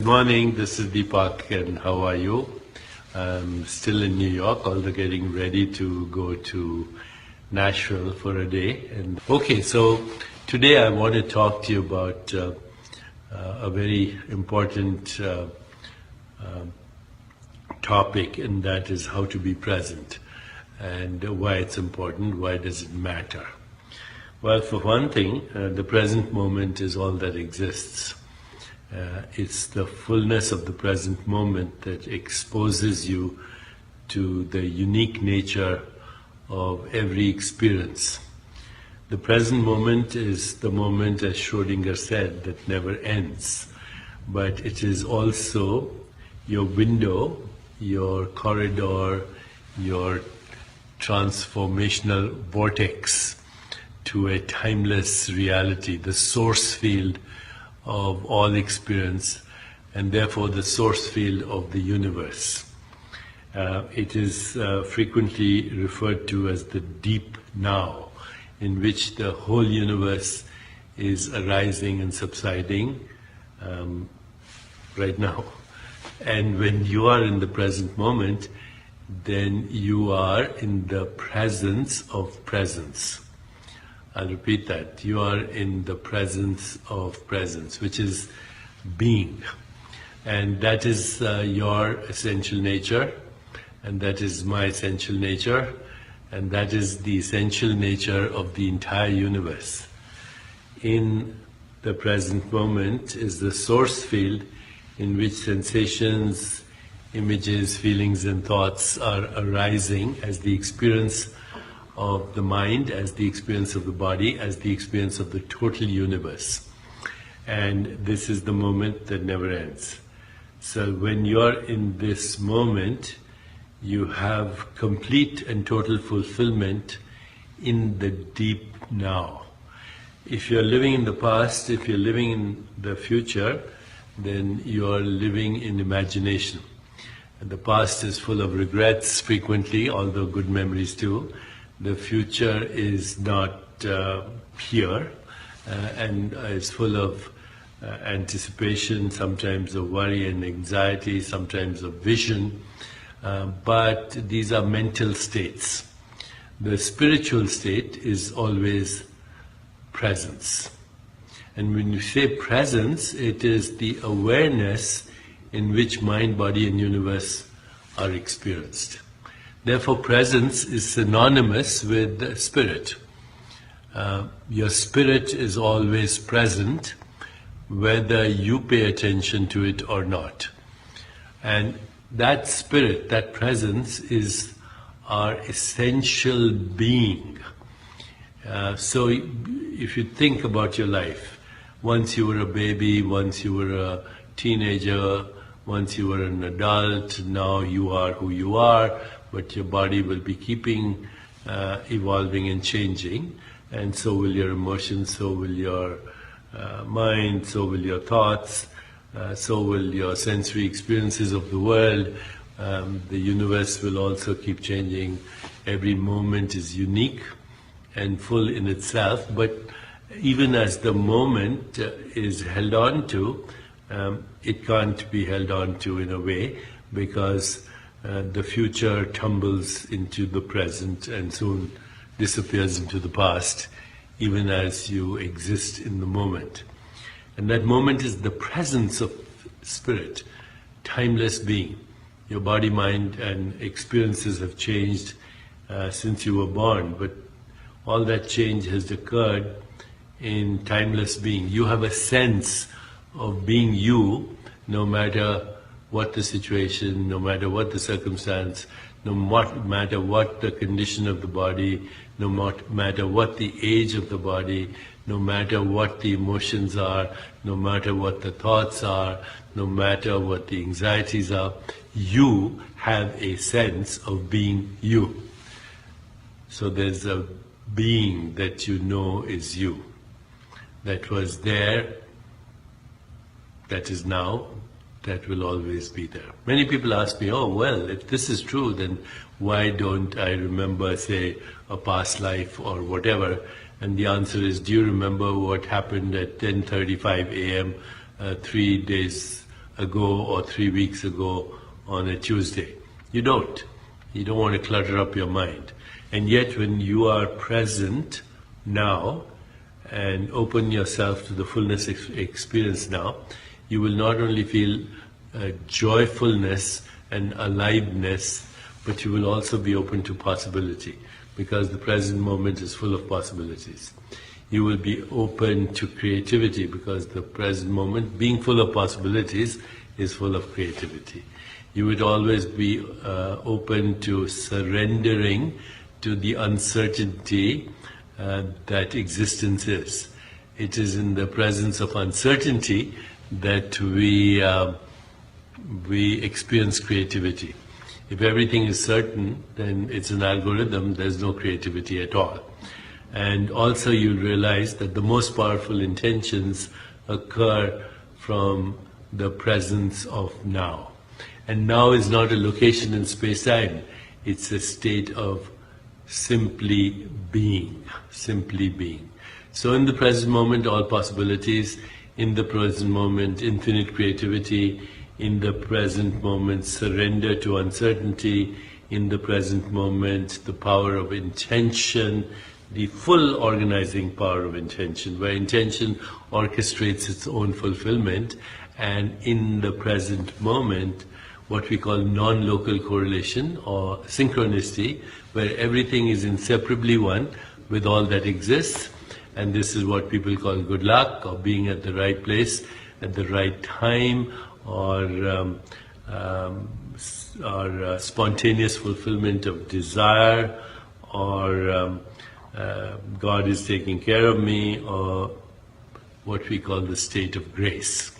Good morning, this is Deepak, and how are you? I'm still in New York, although getting ready to go to Nashville for a day. Okay, so today I want to talk to you about a very important topic, and that is how to be present and why it's important, why does it matter? Well, for one thing, the present moment is all that exists. It's the fullness of the present moment that exposes you to the unique nature of every experience. The present moment is the moment, as Schrödinger said, that never ends. But it is also your window, your corridor, your transformational vortex to a timeless reality, the source field of all experience, and therefore the source field of the universe. It is frequently referred to as the deep now, in which the whole universe is arising and subsiding right now. And when you are in the present moment, then you are in the presence of presence. I'll repeat that. You are in the presence of presence, which is being. And that is your essential nature, and that is my essential nature, and that is the essential nature of the entire universe. In the present moment is the source field in which sensations, images, feelings, and thoughts are arising as the experience of the mind, as the experience of the body, as the experience of the total universe. And this is the moment that never ends. So when you're in this moment, you have complete and total fulfillment in the deep now. If you're living in the past, if you're living in the future, then you're living in imagination. And the past is full of regrets frequently, although good memories too. The future is not here and is full of anticipation, sometimes of worry and anxiety, sometimes of vision, but these are mental states. The spiritual state is always presence. And when you say presence, it is the awareness in which mind, body, and universe are experienced. Therefore, presence is synonymous with spirit. Your spirit is always present, whether you pay attention to it or not. And that spirit, that presence, is our essential being. So if you think about your life, once you were a baby, once you were a teenager, once you were an adult, now you are who you are, but your body will be keeping evolving and changing, and so will your emotions, so will your mind, so will your thoughts, so will your sensory experiences of the world. The universe will also keep changing. Every moment is unique and full in itself, but even as the moment is held on to, it can't be held on to in a way, because the future tumbles into the present and soon disappears into the past, even as you exist in the moment. And that moment is the presence of spirit, timeless being. Your body, mind, and experiences have changed since you were born, but all that change has occurred in timeless being. You have a sense of being you, no matter what the situation, no matter what the circumstance, no matter what the condition of the body, no matter what the age of the body, no matter what the emotions are, no matter what the thoughts are, no matter what the anxieties are, you have a sense of being you. So there's a being that you know is you, that was there, that is now, that will always be there. Many people ask me, oh, well, if this is true, then why don't I remember, say, a past life or whatever? And the answer is, do you remember what happened at 10:35 a.m. 3 days ago or 3 weeks ago on a Tuesday. You don't. You don't want to clutter up your mind. And yet when you are present now and open yourself to the fullness experience now, you will not only feel joyfulness and aliveness, but you will also be open to possibility, because the present moment is full of possibilities. You will be open to creativity, because the present moment, being full of possibilities, is full of creativity. You would always be open to surrendering to the uncertainty that existence is. It is in the presence of uncertainty that we experience creativity. If everything is certain, then it's an algorithm, there's no creativity at all. And also you'll realize that the most powerful intentions occur from the presence of now. And now is not a location in space-time, it's a state of simply being, simply being. So in the present moment, all possibilities. In the present moment, infinite creativity. In the present moment, surrender to uncertainty. In the present moment, the power of intention, the full organizing power of intention, where intention orchestrates its own fulfillment. And in the present moment, what we call non-local correlation or synchronicity, where everything is inseparably one with all that exists. And this is what people call good luck, or being at the right place at the right time, or spontaneous fulfillment of desire, or God is taking care of me, or what we call the state of grace.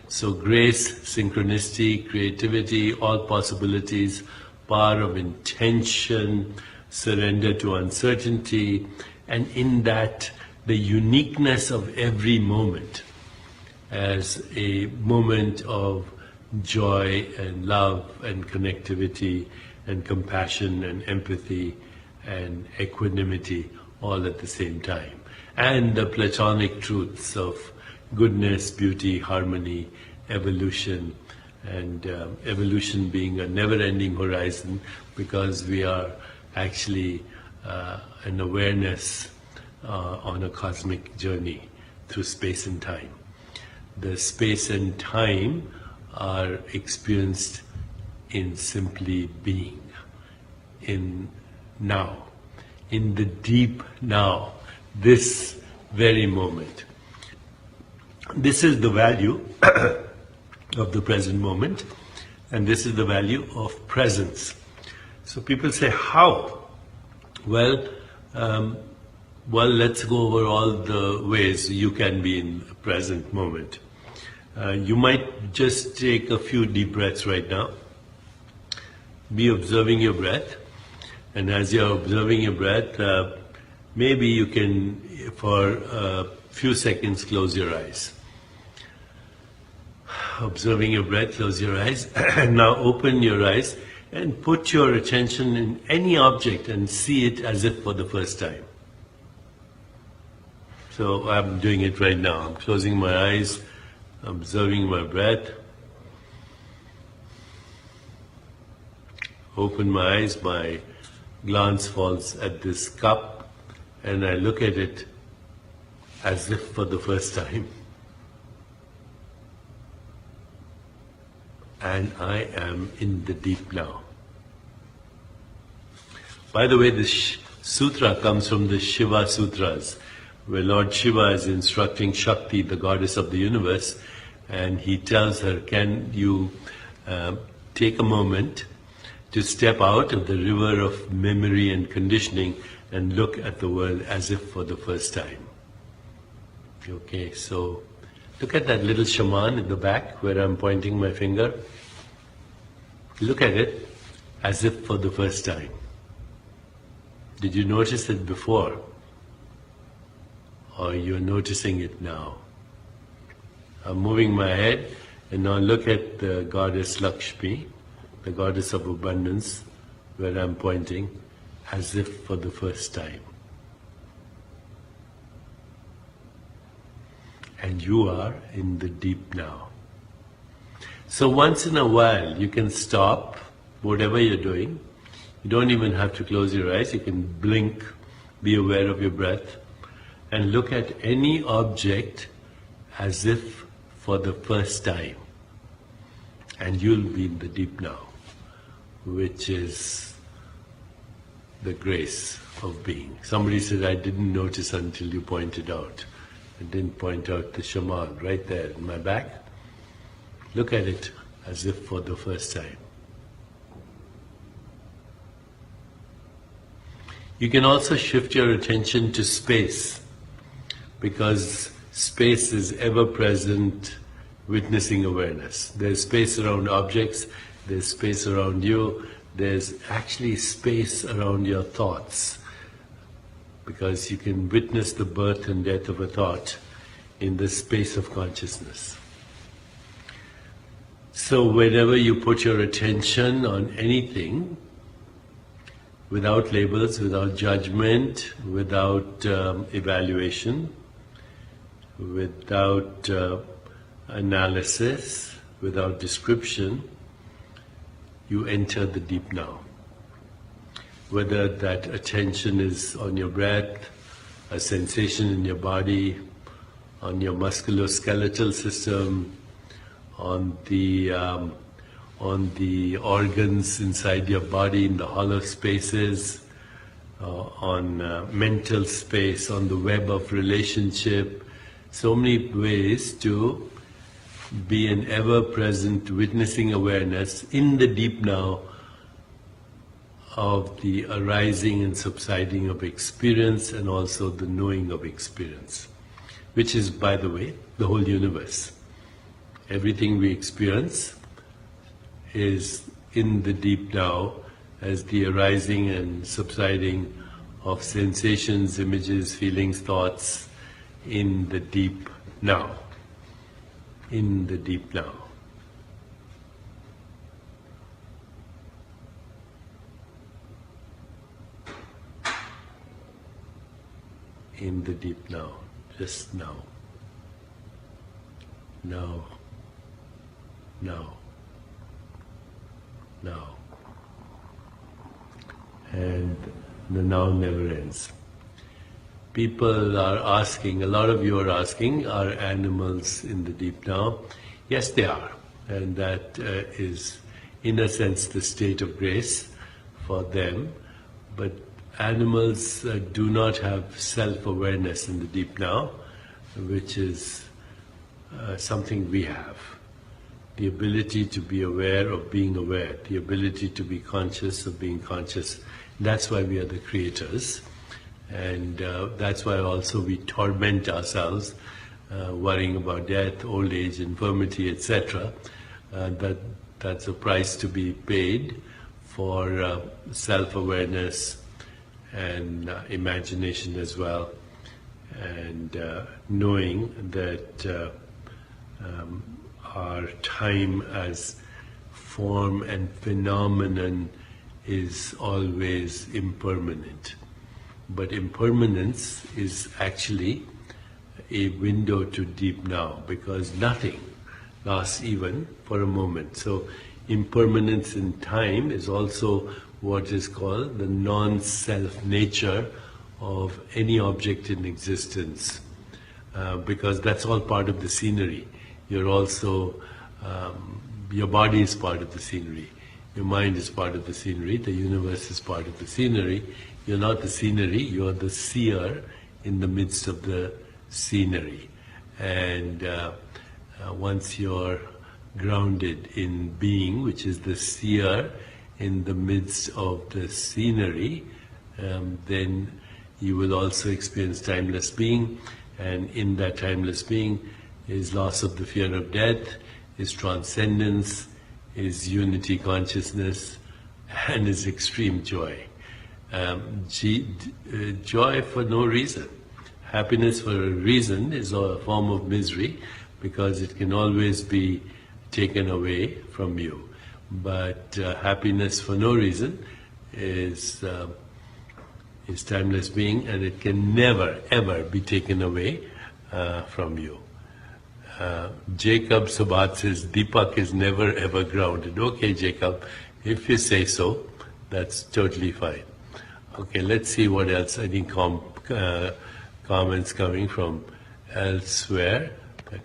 So grace, synchronicity, creativity, all possibilities, power of intention, surrender to uncertainty, and in that, the uniqueness of every moment as a moment of joy and love and connectivity and compassion and empathy and equanimity all at the same time. And the Platonic truths of goodness, beauty, harmony, evolution, and evolution being a never-ending horizon, because we are actually an awareness on a cosmic journey through space and time. The space and time are experienced in simply being, in now, in the deep now, this very moment. This is the value of the present moment, and this is the value of presence. So people say, how? Well, let's go over all the ways you can be in the present moment. You might just take a few deep breaths right now. Be observing your breath, and as you're observing your breath, maybe you can, for a few seconds, close your eyes. Observing your breath, close your eyes, and now open your eyes and put your attention in any object and see it as if for the first time. So I'm doing it right now. I'm closing my eyes, observing my breath. Open my eyes, my glance falls at this cup, and I look at it as if for the first time. And I am in the deep now. By the way, this sutra comes from the Shiva Sutras, where Lord Shiva is instructing Shakti, the goddess of the universe, and he tells her, can you take a moment to step out of the river of memory and conditioning and look at the world as if for the first time. Okay, so look at that little shaman in the back where I'm pointing my finger. Look at it as if for the first time. Did you notice it before? Or you're noticing it now? I'm moving my head, and now look at the goddess Lakshmi, the goddess of abundance, where I'm pointing, as if for the first time. And you are in the deep now. So once in a while, you can stop whatever you're doing. You don't even have to close your eyes. You can blink, be aware of your breath, and look at any object as if for the first time. And you'll be in the deep now, which is the grace of being. Somebody said, I didn't notice until you pointed out. I didn't point out the shaman right there in my back. Look at it as if for the first time. You can also shift your attention to space, because space is ever-present witnessing awareness. There's space around objects, there's space around you, there's actually space around your thoughts, because you can witness the birth and death of a thought in the space of consciousness. So whenever you put your attention on anything, without labels, without judgment, without evaluation, without analysis, without description, you enter the deep now. Whether that attention is on your breath, a sensation in your body, on your musculoskeletal system, on the organs inside your body, in the hollow spaces, on mental space, on the web of relationship. So many ways to be an ever-present witnessing awareness in the deep now of the arising and subsiding of experience, and also the knowing of experience, which is, by the way, the whole universe. Everything we experience is in the deep now as the arising and subsiding of sensations, images, feelings, thoughts in the deep now. In the deep now. In the deep now, just now. Now. Now. Now. And the now never ends. People are asking, a lot of you are asking, are animals in the deep now? Yes, they are. And that is, in a sense, the state of grace for them. But animals do not have self-awareness in the deep now, which is something we have. The ability to be aware of being aware, the ability to be conscious of being conscious. That's why we are the creators. And that's why also we torment ourselves, worrying about death, old age, infirmity, etc. That's a price to be paid for self-awareness and imagination as well, and knowing that our time as form and phenomenon is always impermanent. But impermanence is actually a window to deep now, because nothing lasts even for a moment. So impermanence in time is also what is called the non-self nature of any object in existence, because that's all part of the scenery. You're also, your body is part of the scenery, your mind is part of the scenery, the universe is part of the scenery. You're not the scenery, you're the seer in the midst of the scenery. And once you're grounded in being, which is the seer in the midst of the scenery, then you will also experience timeless being. And in that timeless being is loss of the fear of death, is transcendence, is unity consciousness, and is extreme joy. Joy for no reason. Happiness for a reason is a form of misery, because it can always be taken away from you. But happiness for no reason is timeless being, and it can never ever be taken away from you. Jacob Sabat says Deepak is never ever grounded. Okay, Jacob, if you say so, that's totally fine. Okay, let's see what else. Any comments coming from elsewhere,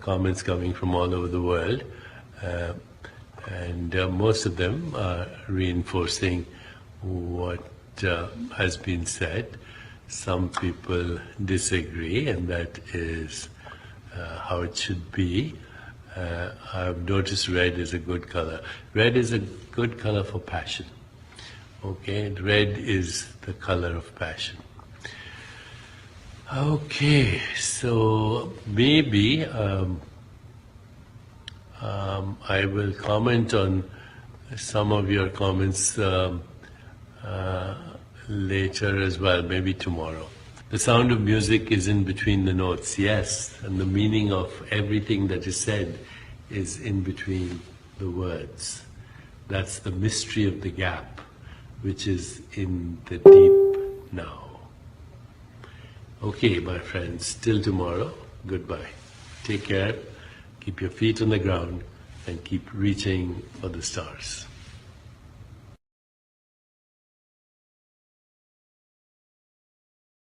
comments coming from all over the world, and most of them are reinforcing what has been said. Some people disagree, and that is how it should be. I've noticed red is a good color. Red is a good color for passion. Okay, red is the color of passion. Okay, so maybe I will comment on some of your comments later as well, maybe tomorrow. The sound of music is in between the notes, yes, and the meaning of everything that is said is in between the words. That's the mystery of the gap, which is in the deep now. Okay, my friends, till tomorrow, goodbye. Take care, keep your feet on the ground, and keep reaching for the stars.